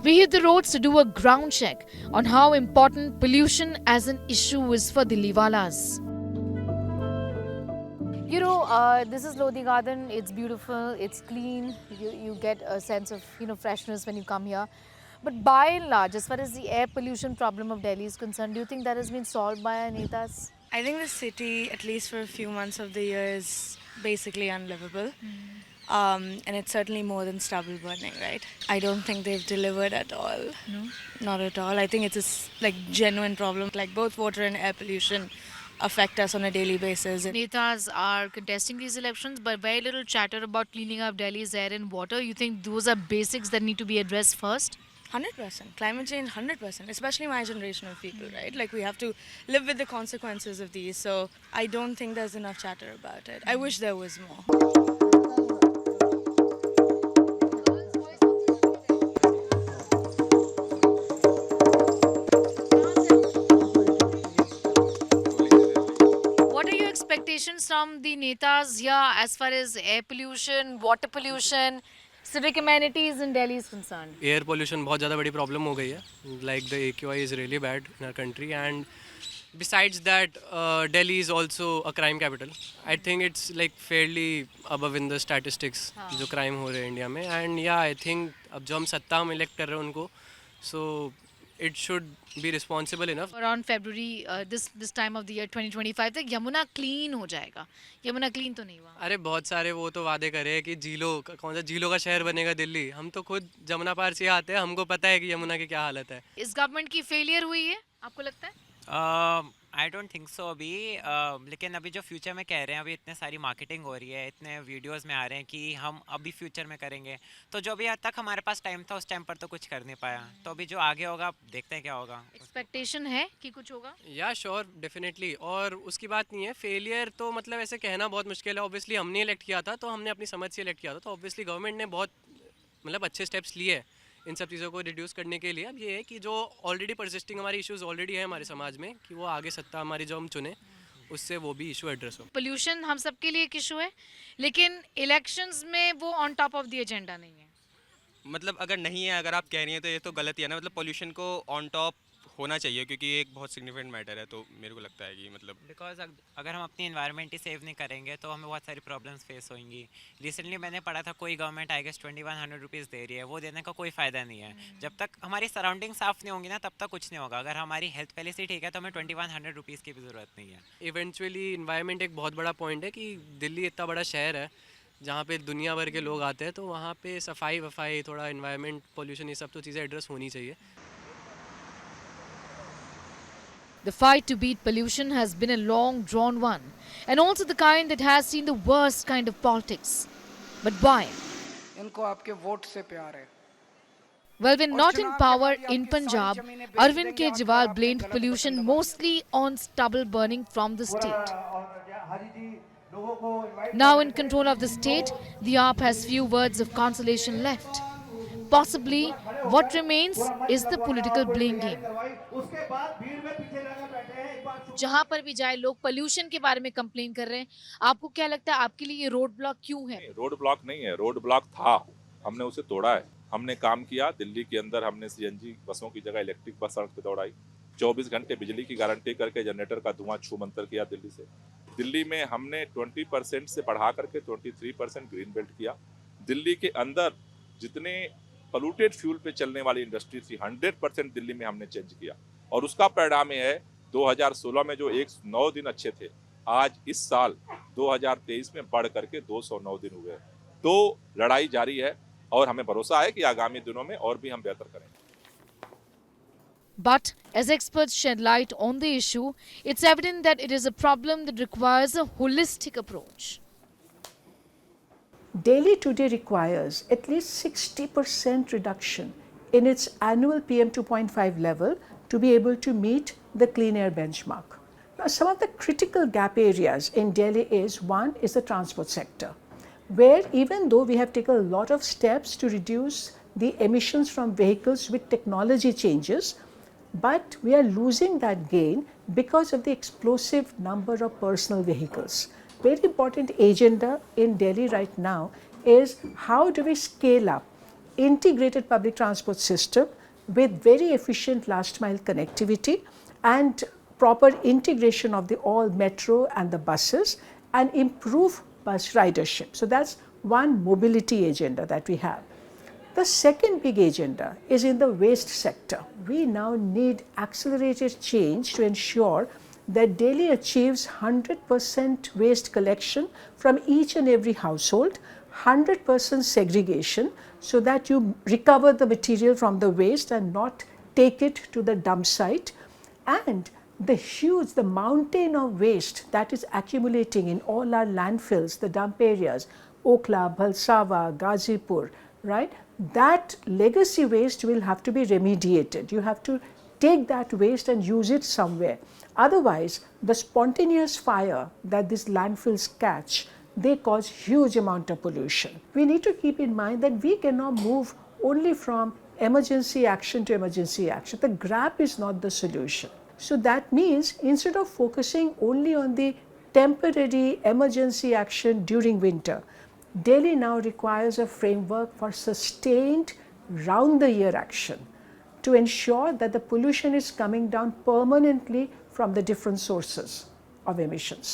We hit the roads to do a ground check on how important pollution as an issue is for Dilliwalas. This is Lodi Garden. It's beautiful, it's clean. You get a sense of, freshness when you come here. But by and large, as far as the air pollution problem of Delhi is concerned, do you think that has been solved by our netas? I think the city, at least for a few months of the year, is basically unlivable. And it's certainly more than stubble burning, right? I don't think they've delivered at all. No. Not at all. I think it's like genuine problem. Like both water and air pollution affect us on a daily basis. Netas are contesting these elections, but very little chatter about cleaning up Delhi's air and water. You think those are basics that need to be addressed first? 100%. Climate change, 100%. Especially my generation of people, right? Like we have to live with the consequences of these. So I don't think there's enough chatter about it. I wish there was more. What are your expectations from the netas here as far as air pollution, water pollution, civic amenities in Delhi is concerned? Air pollution बहुत ज़्यादा बड़ी problem हो गई है. Like the AQI is really bad in our country and besides that Delhi is also a crime capital. I think it's like fairly above in the statistics जो crime हो रहे हैं इंडिया में. And yeah, I think अब जो हम सत्ता में elect कर रहे हैं उनको, so it should be responsible enough. Around February, this time of the year 2025 तक यमुना clean हो जाएगा. यमुना clean तो नहीं हुआ. अरे बहुत सारे वो तो वादे करे हैं कि झीलों कौन सा झीलों का शहर बनेगा दिल्ली. हम तो खुद जमुना पार से आते हैं, हमको पता है कि यमुना की क्या हालत है. इस गवर्नमेंट की फेलियर हुई है आपको लगता है? आई डोंट थिंक सो अभी लेकिन अभी जो फ्यूचर में कह रहे हैं, अभी इतने सारी मार्केटिंग हो रही है, इतने वीडियोस में आ रहे हैं कि हम अभी फ्यूचर में करेंगे, तो जो अभी आज तक हमारे पास टाइम था उस टाइम पर तो कुछ कर नहीं पाया. तो अभी जो आगे होगा देखते हैं क्या होगा. एक्सपेक्टेशन है कि कुछ होगा? या श्योर डेफिनेटली. और उसकी बात नहीं है, फेलियर तो मतलब ऐसे कहना बहुत मुश्किल है. ऑब्वियसली हमने इलेक्ट किया था तो हमने अपनी समझ से इलेक्ट किया था, तो ऑब्वियसली गवर्नमेंट ने बहुत मतलब अच्छे स्टेप्स लिए हैं इन सब चीज़ों को रिड्यूस करने के लिए. अब ये है कि जो ऑलरेडी परसिस्टिंग हमारी इश्यूज ऑलरेडी है हमारे समाज में, कि वो आगे सत्ता हमारी जो हम चुने उससे वो भी इशू एड्रेस हो. पोल्यूशन हम सब के लिए एक इशू है, लेकिन इलेक्शंस में वो on top of the agenda नहीं है. मतलब अगर नहीं है, अगर आप कह रही हैं तो ये तो गलत ही है ना. मतलब पोल्यूशन को ऑन टॉप होना चाहिए क्योंकि ये एक बहुत सिग्निफिकेंट मैटर है. तो मेरे को लगता है कि मतलब बिकॉज अगर हम अपनी इन्वायरमेंट ही सेव नहीं करेंगे तो हमें बहुत सारी प्रॉब्लम्स फेस होंगी. रिसेंटली मैंने पढ़ा था कोई गवर्नमेंट आई गेस 2100 रुपीज़ दे रही है, वो देने का कोई फ़ायदा नहीं है. जब तक हमारी सराउंडिंग साफ़ नहीं होंगी ना तब तक कुछ नहीं होगा. अगर हमारी हेल्थ पहले से ठीक है तो हमें 2100 रुपीज़ की भी ज़रूरत नहीं है. इवेंचुअली इन्वायरमेंट एक बहुत बड़ा पॉइंट है कि दिल्ली इतना बड़ा शहर है जहाँ पे दुनिया भर के लोग आते हैं, तो वहाँ पे सफाई वफाई थोड़ा इन्वायरमेंट पोल्यूशन ये सब तो चीज़ें एड्रेस होनी चाहिए. The fight to beat pollution has been a long drawn one, and also the kind that has seen the worst kind of politics. But why? इनको आपके वोट से प्यार है. Well, when not in power in Punjab, Arvind Kejriwal blamed pollution mostly on stubble burning from the state. Now in control of the state, the AAP has few words of consolation left. Possibly, what remains is the political blame game. जहाँ पर भी जाए लोग pollution के बारे में complain कर रहे हैं. आपको क्या लगता है आपके लिए ये रोड ब्लॉक क्यों है? रोड ब्लॉक नहीं है, रोड ब्लॉक था, हमने उसे तोड़ा है. हमने काम किया. दिल्ली के अंदर हमने CNG बसों की जगह इलेक्ट्रिक बस सड़क पे दौड़ाई. 24 घंटे बिजली की गारंटी करके जनरेटर का धुआं छू मंतर किया दिल्ली से. दिल्ली में हमने 20% से बढ़ा करके 23% ग्रीन बेल्ट किया. दिल्ली के अंदर जितने पोल्यूटेड फ्यूल पे चलने वाली इंडस्ट्री थी 100% दिल्ली में हमने चेंज किया. और उसका परिणाम ये है 2016 में जो 109 दिन अच्छे थे, आज इस साल 2023 में बढ़ करके 209 दिन हुए. तो लड़ाई जारी है और हमें भरोसा है कि आगामी दिनों में और भी हम बेहतर करेंगे. But as experts shed light on the issue, it's evident that it is a problem that requires a holistic approach. Delhi today requires at least 60% reduction in its annual PM 2.5 level to be able to meet the clean air benchmark. Now, some of the critical gap areas in Delhi one is the transport sector, where even though we have taken a lot of steps to reduce the emissions from vehicles with technology changes, but we are losing that gain because of the explosive number of personal vehicles. Very important agenda in Delhi right now is how do we scale up integrated public transport system with very efficient last mile connectivity and proper integration of the all metro and the buses and improve bus ridership. So that's one mobility agenda that we have. The second big agenda is in the waste sector. We now need accelerated change to ensure that Delhi achieves 100% waste collection from each and every household, 100% segregation, so that you recover the material from the waste and not take it to the dump site. And the mountain of waste that is accumulating in all our landfills, the dump areas, Okhla, Bhalsawa, Ghazipur, right? That legacy waste will have to be remediated. You have to take that waste and use it somewhere. Otherwise, the spontaneous fire that these landfills catch, they cause huge amount of pollution. We need to keep in mind that we cannot move only from emergency action to emergency action. The GRAP is not the solution. So that means instead of focusing only on the temporary emergency action during winter, Delhi now requires a framework for sustained round-the-year action to ensure that the pollution is coming down permanently from the different sources of emissions.